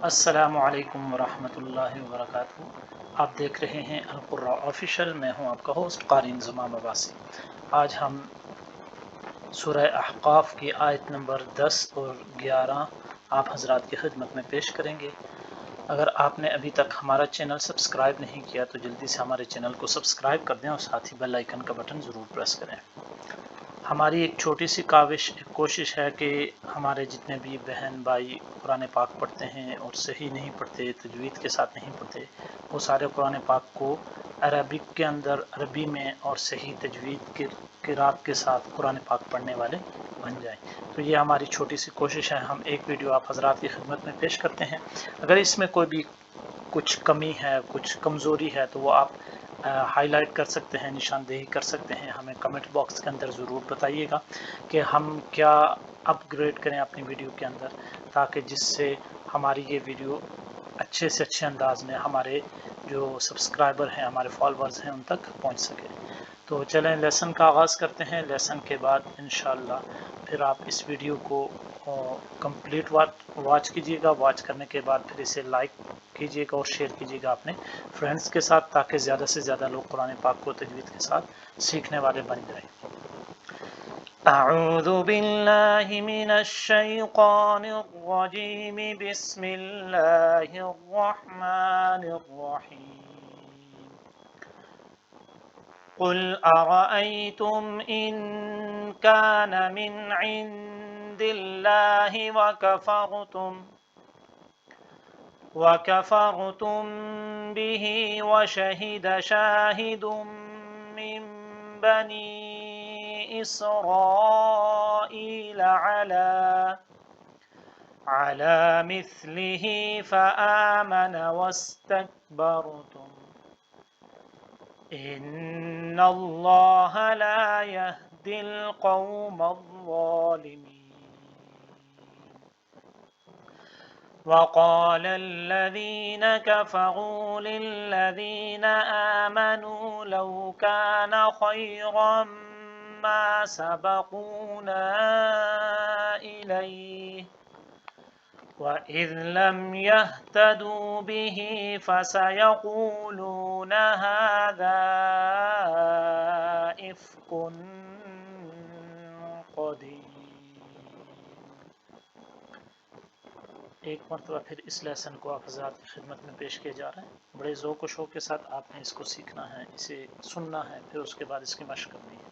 السلام علیکم ورحمۃ اللہ وبرکاتہ۔ آپ دیکھ رہے ہیں القرآن آفیشیل، میں ہوں آپ کا ہوسٹ قاری انضمام عباسی۔ آج ہم سورہ احقاف کی آیت نمبر 10 اور 11 آپ حضرات کی خدمت میں پیش کریں گے۔ اگر آپ نے ابھی تک ہمارا چینل سبسکرائب نہیں کیا تو جلدی سے ہمارے چینل کو سبسکرائب کر دیں اور ساتھ ہی بیل آئیکن کا بٹن ضرور پریس کریں۔ ہماری ایک چھوٹی سی کوشش ہے کہ ہمارے جتنے بھی بہن بھائی قرآن پاک پڑھتے ہیں اور صحیح نہیں پڑھتے، تجوید کے ساتھ نہیں پڑھتے، وہ سارے قرآن پاک کو عربک کے اندر عربی میں اور صحیح تجوید کی قرات کے ساتھ قرآن پاک پڑھنے والے بن جائیں۔ تو یہ ہماری چھوٹی سی کوشش ہے، ہم ایک ویڈیو آپ حضرات کی خدمت میں پیش کرتے ہیں۔ اگر اس میں کوئی بھی کچھ کمی ہے، کچھ کمزوری ہے تو وہ آپ ہائی لائٹ کر سکتے ہیں، نشاندہی کر سکتے ہیں، ہمیں کمنٹ باکس کے اندر ضرور بتائیے گا کہ ہم کیا اپ گریڈ کریں اپنی ویڈیو کے اندر، تاکہ جس سے ہماری یہ ویڈیو اچھے سے اچھے انداز میں ہمارے جو سبسکرائبر ہیں، ہمارے فالورز ہیں، ان تک پہنچ سکے۔ تو چلیں لیسن کا آغاز کرتے ہیں۔ لیسن کے بعد انشاءاللہ پھر آپ اس ویڈیو کو کمپلیٹ واچ کیجیے گا۔ واچ کرنے کے بعد پھر اسے لائک کیجیے گا اور شیئر کیجیے گا اپنے فرینڈز کے ساتھ، تاکہ زیادہ سے زیادہ لوگ قرآن پاک کو تجوید کے ساتھ سیکھنے والے بن جائیں۔ اعوذ باللہ من الشیطان الرجیم، بسم اللہ الرحمن الرحیم۔ قل ارأيتم ان كان من عند اللہ وكفرتم به وشهد شاهد من بني إسرائيل على مثله فآمن واستكبرتم إن الله لا يهدي القوم الظالمين۔ وقال الذين كفروا للذين آمنوا لو كان خيرا ما سبقونا إليه وإذ لم يهتدوا به فسيقولون هذا إفك قديم۔ ایک مرتبہ پھر اس لیسن کو آپ حضرات کی خدمت میں پیش کیا جا رہا ہے۔ بڑے ذوق و شوق کے ساتھ آپ نے اس کو سیکھنا ہے، اسے سننا ہے، پھر اس کے بعد اس کی مشق کرنی ہے۔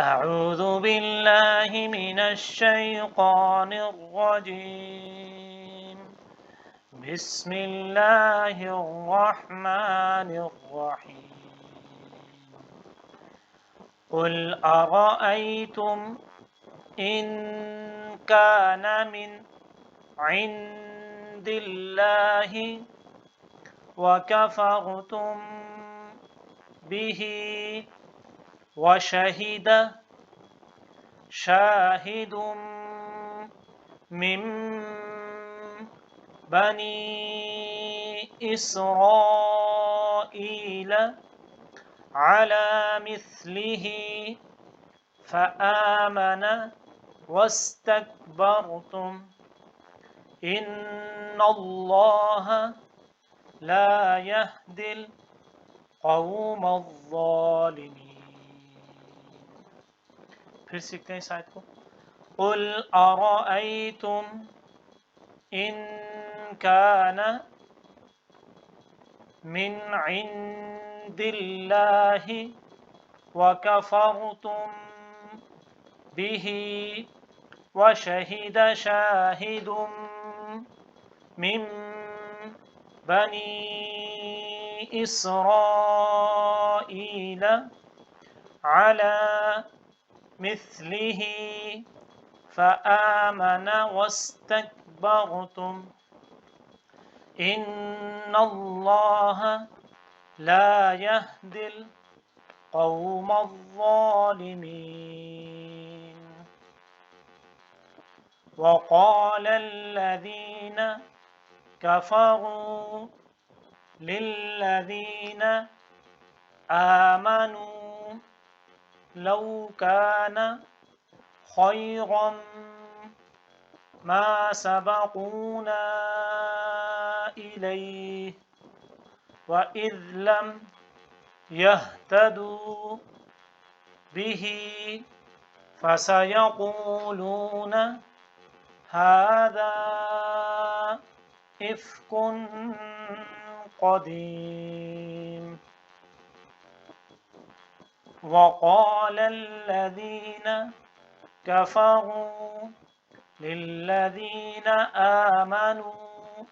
اعوذ باللہ من الشیطان الرجیم، بسم اللہ الرحمن الرحیم۔ قل ارأیتم ان كان من عند اللہ وكفرتم به وشهد شاهد من بني إسرائيل على مثله فآمن واستكبرتم إن الله لا يهدي القوم الظالمين۔ پھر سیکھتے ہیں اس آیت کو۔ قل ارأيتم ان كان من عند الله وكفرتم به وشهد شاهد من بني إسرائيل على مثله فآمن واستكبرتم إن الله لا يهدي القوم الظالمين۔ وقال الذين كفروا للذين آمنوا لو كان خيرا ما سبقونا إليه وإذ لم يهتدوا به فسيقولون هذا إفك قديم وقال الذين كفروا للذين آمنوا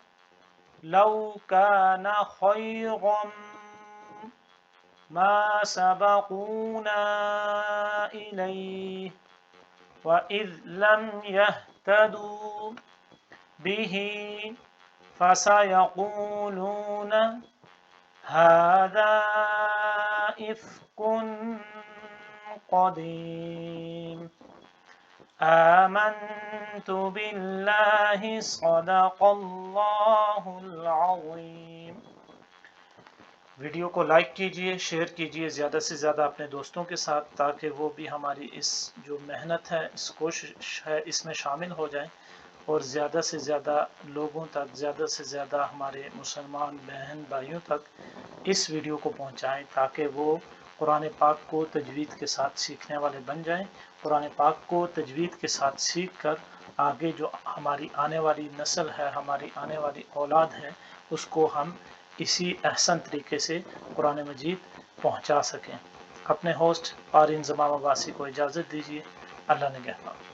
لو كان خيرا ما سبقونا إليه وإذ لم يهتدوا به فسيقولون هذا إفك قديم آمنت بالله صدق اللہ العظیم۔ ویڈیو کو لائک کیجئے، شیئر کیجئے زیادہ سے زیادہ اپنے دوستوں کے ساتھ، تاکہ وہ بھی ہماری اس جو محنت ہے، اس کوشش ہے، اس میں شامل ہو جائیں اور زیادہ سے زیادہ لوگوں تک، زیادہ سے زیادہ ہمارے مسلمان بہن بھائیوں تک اس ویڈیو کو پہنچائیں، تاکہ وہ قرآن پاک کو تجوید کے ساتھ سیکھنے والے بن جائیں۔ قرآن پاک کو تجوید کے ساتھ سیکھ کر آگے جو ہماری آنے والی نسل ہے، ہماری آنے والی اولاد ہے، اس کو ہم اسی احسن طریقے سے قرآن مجید پہنچا سکیں۔ اپنے ہوسٹ قاری انضمام عباسی کو اجازت دیجیے۔ اللہ نگہبان۔